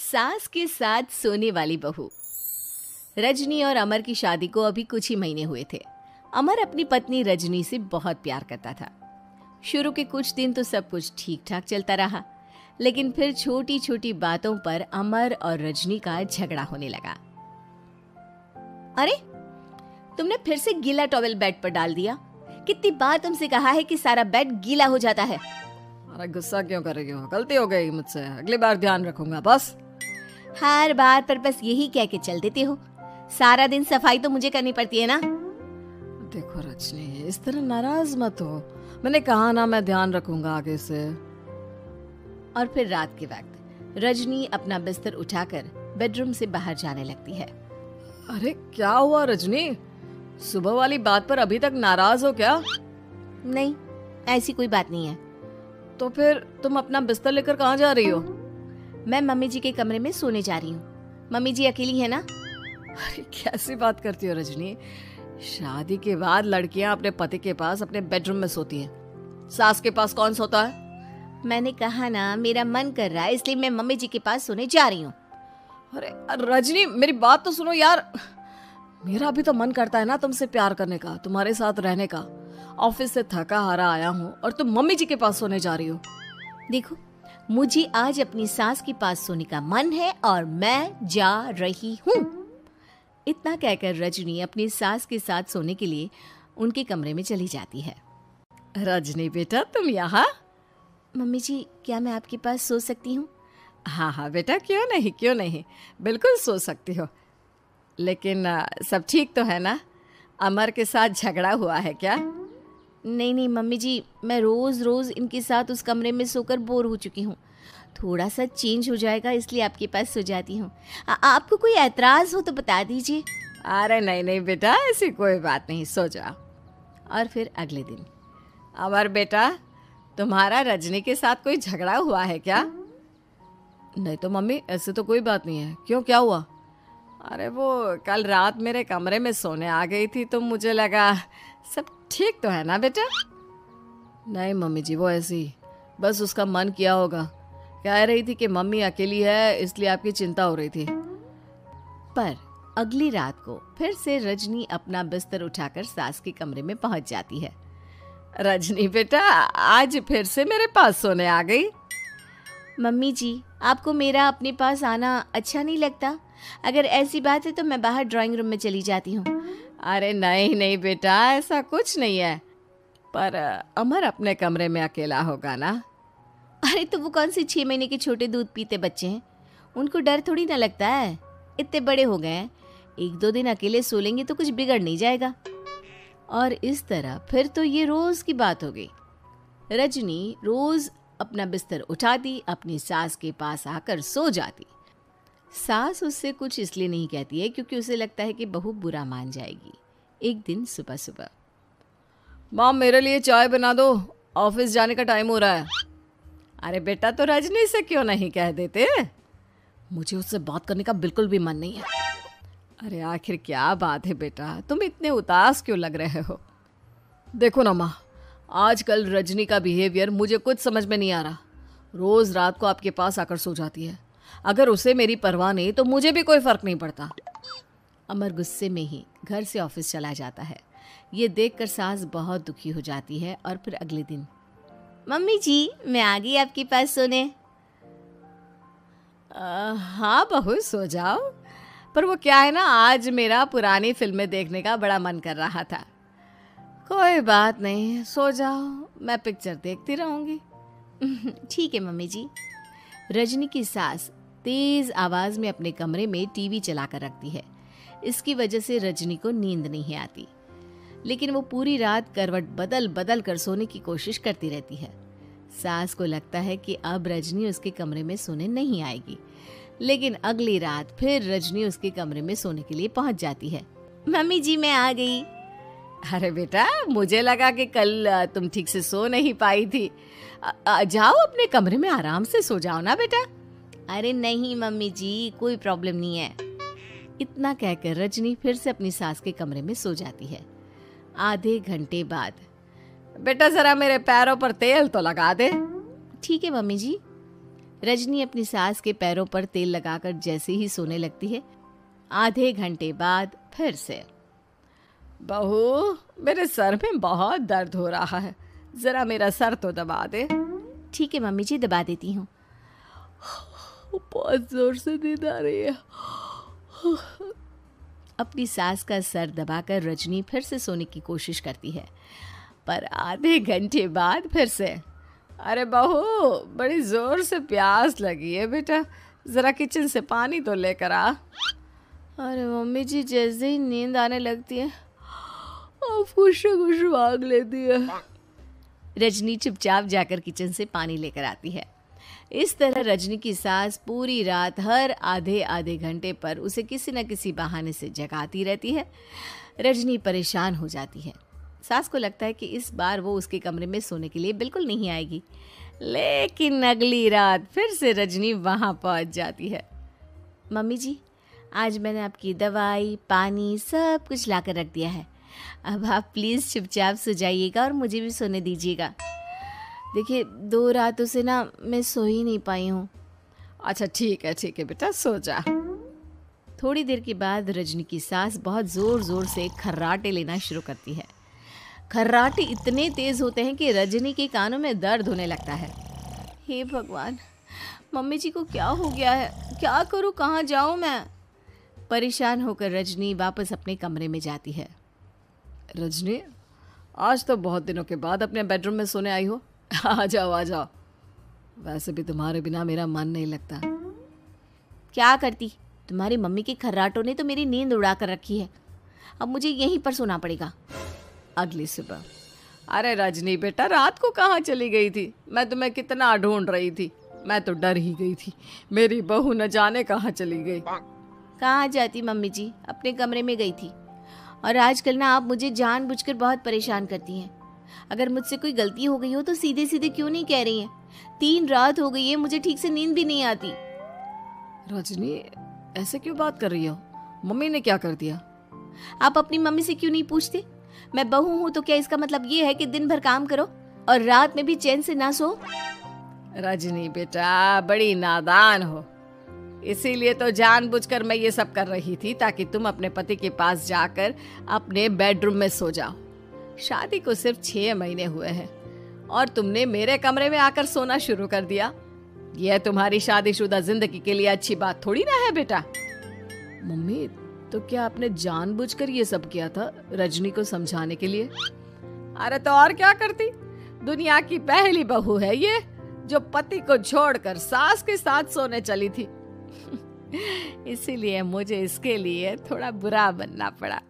सास के साथ सोने वाली बहू। रजनी और अमर की शादी को अभी कुछ ही महीने हुए थे। अमर अपनी पत्नी रजनी से बहुत प्यार करता था। शुरू के कुछ दिन तो सब कुछ ठीक ठाक चलता रहा, लेकिन फिर छोटी छोटी बातों पर अमर और रजनी का झगड़ा होने लगा। अरे, तुमने फिर से गीला टॉवेल बेड पर डाल दिया। कितनी बार तुमसे कहा है कि सारा बेड गीला हो जाता है। अरे गुस्सा क्यों कर रही हो? गलती हो गई मुझसे, अगली बार ध्यान रखूंगा। बस हर बार पर बस यही कह के चल देते हो। सारा दिन सफाई तो मुझे करनी पड़ती है ना। देखो रजनी, इस तरह नाराज मत हो। मैंने कहा ना, मैं ध्यान रखूंगा आगे से। और फिर रात के वक्त रजनी अपना बिस्तर उठाकर बेडरूम से बाहर जाने लगती है। अरे क्या हुआ रजनी? सुबह वाली बात पर अभी तक नाराज हो क्या? नहीं, ऐसी कोई बात नहीं है। तो फिर तुम अपना बिस्तर लेकर कहाँ जा रही हो? मैं मम्मी जी के कमरे में सोने जा रही हूँ। मम्मी जी अकेली है ना। अरे कैसी बात करती हो रजनी? शादी के बाद लड़कियां अपने पति के पास अपने बेडरूम में सोती हैं। सास के पास कौन सोता है? मैंने कहा ना, मेरा मन कर रहा है, इसलिए मैं मम्मी जी के पास सोने जा रही हूँ। अरे रजनी, मेरी बात तो सुनो यार। मेरा भी तो मन करता है ना तुमसे प्यार करने का, तुम्हारे साथ रहने का। ऑफिस से थका हारा आया हूँ और तुम मम्मी जी के पास सोने जा रही हो। देखो, मुझे आज अपनी सास के पास सोने का मन है और मैं जा रही हूँ। इतना कहकर रजनी अपनी सास के साथ सोने के लिए उनके कमरे में चली जाती है। रजनी बेटा, तुम यहाँ? मम्मी जी, क्या मैं आपके पास सो सकती हूँ? हाँ हाँ बेटा, क्यों नहीं, क्यों नहीं, बिल्कुल सो सकती हो। लेकिन सब ठीक तो है ना? अमर के साथ झगड़ा हुआ है क्या? नहीं नहीं मम्मी जी, मैं रोज रोज इनके साथ उस कमरे में सोकर बोर हो चुकी हूँ। थोड़ा सा चेंज हो जाएगा, इसलिए आपके पास सो जाती हूँ। आपको कोई एतराज हो तो बता दीजिए। अरे नहीं नहीं बेटा, ऐसी कोई बात नहीं, सो जाओ। और फिर अगले दिन। अमर बेटा, तुम्हारा रजनी के साथ कोई झगड़ा हुआ है क्या? नहीं तो मम्मी, ऐसे तो कोई बात नहीं है। क्यों, क्या हुआ? अरे वो कल रात मेरे कमरे में सोने आ गई थी, तो मुझे लगा सब ठीक तो है ना बेटा? नहीं मम्मी जी, वो ऐसी बस उसका मन किया होगा। कह रही थी कि मम्मी अकेली है, इसलिए आपकी चिंता हो रही थी। पर अगली रात को फिर से रजनी अपना बिस्तर उठाकर सास के कमरे में पहुंच जाती है। रजनी बेटा, आज फिर से मेरे पास सोने आ गई। मम्मी जी, आपको मेरा अपने पास आना अच्छा नहीं लगता? अगर ऐसी बात है तो मैं बाहर ड्राइंग रूम में चली जाती हूँ। अरे नहीं नहीं बेटा, ऐसा कुछ नहीं है। पर अमर अपने कमरे में अकेला होगा ना? अरे तो वो कौन से 6 महीने के छोटे दूध पीते बच्चे हैं, उनको डर थोड़ी ना लगता है। इतने बड़े हो गए हैं, 1-2 दिन अकेले सो लेंगे तो कुछ बिगड़ नहीं जाएगा। और इस तरह फिर तो ये रोज की बात हो गई। रजनी रोज अपना बिस्तर उठाती, अपनी सास के पास आकर सो जाती। सास उससे कुछ इसलिए नहीं कहती है क्योंकि उसे लगता है कि बहू बुरा मान जाएगी। एक दिन सुबह सुबह, माँ मेरे लिए चाय बना दो, ऑफिस जाने का टाइम हो रहा है। अरे बेटा, तो रजनी से क्यों नहीं कह देते? मुझे उससे बात करने का बिल्कुल भी मन नहीं है। अरे आखिर क्या बात है बेटा, तुम इतने उदास क्यों लग रहे हो? देखो ना माँ, आजकल रजनी का बिहेवियर मुझे कुछ समझ में नहीं आ रहा। रोज रात को आपके पास आकर सो जाती है। अगर उसे मेरी परवाह नहीं तो मुझे भी कोई फर्क नहीं पड़ता। अमर गुस्से में ही घर से ऑफिस चला जाता है। ये देखकर सास बहुत दुखी हो जाती है। और फिर अगले दिन, मम्मी जी, मैं आ गई आपके पास सोने। हाँ बहू, सो जाओ। पर वो क्या है ना, आज मेरा पुरानी फिल्में देखने का बड़ा मन कर रहा था। कोई बात नहीं, सो जाओ, मैं पिक्चर देखती रहूंगी। ठीक है मम्मी जी। रजनी की सास तेज आवाज में अपने कमरे में टीवी चलाकर रखती है। इसकी वजह से रजनी को नींद नहीं आती, लेकिन वो पूरी रात करवट बदल बदल कर सोने की कोशिश करती रहती है। सास को लगता है कि अब रजनी उसके कमरे में सोने नहीं आएगी, लेकिन अगली रात फिर रजनी उसके कमरे में सोने के लिए पहुंच जाती है। मम्मी जी, मैं आ गई। अरे बेटा, मुझे लगा कि कल तुम ठीक से सो नहीं पाई थी। जाओ अपने कमरे में आराम से सो जाओ ना बेटा। अरे नहीं मम्मी जी, कोई प्रॉब्लम नहीं है। इतना कहकर रजनी फिर से अपनी सास के कमरे में सो जाती है। आधे घंटे बाद, बेटा जरा मेरे पैरों पर तेल तो लगा दे। ठीक है मम्मी जी। रजनी अपनी सास के पैरों पर तेल लगाकर जैसे ही सोने लगती है, आधे घंटे बाद फिर से, बहू मेरे सर में बहुत दर्द हो रहा है, जरा मेरा सर तो दबा दे। ठीक है मम्मी जी, दबा देती हूँ। बहुत जोर से नींद आ रही है। अपनी सास का सर दबाकर रजनी फिर से सोने की कोशिश करती है, पर आधे घंटे बाद फिर से, अरे बहू बड़ी जोर से प्यास लगी है बेटा, जरा किचन से पानी तो लेकर आ। अरे मम्मी जी, जैसे ही नींद आने लगती है खुश भाग लेती है। रजनी चुपचाप जाकर किचन से पानी लेकर आती है। इस तरह रजनी की सास पूरी रात हर आधे आधे घंटे पर उसे किसी न किसी बहाने से जगाती रहती है। रजनी परेशान हो जाती है। सास को लगता है कि इस बार वो उसके कमरे में सोने के लिए बिल्कुल नहीं आएगी, लेकिन अगली रात फिर से रजनी वहाँ पहुँच जाती है। मम्मी जी, आज मैंने आपकी दवाई, पानी सब कुछ लाकर रख दिया है। अब आप प्लीज़ चुपचाप सो जाइएगा और मुझे भी सोने दीजिएगा। देखिए, 2 रातों से ना मैं सो ही नहीं पाई हूँ। अच्छा ठीक है बेटा, सो जा। थोड़ी देर के बाद रजनी की सास बहुत ज़ोर ज़ोर से खर्राटे लेना शुरू करती है। खर्राटे इतने तेज़ होते हैं कि रजनी के कानों में दर्द होने लगता है। हे भगवान, मम्मी जी को क्या हो गया है? क्या करूँ, कहाँ जाऊँ मैं? परेशान होकर रजनी वापस अपने कमरे में जाती है। रजनी, आज तो बहुत दिनों के बाद अपने बेडरूम में सोने आई हो। आ जाओ। वैसे भी तुम्हारे बिना मेरा मन नहीं लगता। क्या करती, तुम्हारी मम्मी के खर्राटों ने तो मेरी नींद उड़ा कर रखी है। अब मुझे यहीं पर सोना पड़ेगा। अगली सुबह, अरे रजनी बेटा, रात को कहाँ चली गई थी? मैं तुम्हें कितना ढूंढ रही थी, मैं तो डर ही गई थी। मेरी बहू न जाने कहाँ चली गई। कहाँ जाती मम्मी जी, अपने कमरे में गई थी। और आजकल ना आप मुझे जानबूझकर बहुत परेशान करती हैं। अगर मुझसे कोई गलती हो गई हो तो सीधे सीधे क्यों नहीं कह रही हैं? 3 रात हो गई है, मुझे ठीक से नींद भी नहीं आती। रजनी, ऐसे क्यों बात कर रही हो? मम्मी ने क्या कर दिया? आप अपनी मम्मी से क्यों नहीं पूछते? मैं बहू हूँ तो क्या इसका मतलब ये है कि दिन भर काम करो और रात में भी चैन से ना सो? रजनी बेटा, बड़ी नादान हो। इसीलिए तो जानबूझकर मैं ये सब कर रही थी, ताकि तुम अपने पति के पास जाकर अपने बेडरूम में सो जाओ। शादी को सिर्फ 6 महीने हुए हैं और तुमने मेरे कमरे में आकर सोना शुरू कर दिया। यह तुम्हारी शादीशुदा जिंदगी के लिए अच्छी बात थोड़ी ना है बेटा। मम्मी, तो क्या आपने जानबूझकर ये सब किया था रजनी को समझाने के लिए? अरे तो और क्या करती? दुनिया की पहली बहू है ये, जो पति को छोड़कर सास के साथ सोने चली थी। इसीलिए मुझे इसके लिए थोड़ा बुरा बनना पड़ा।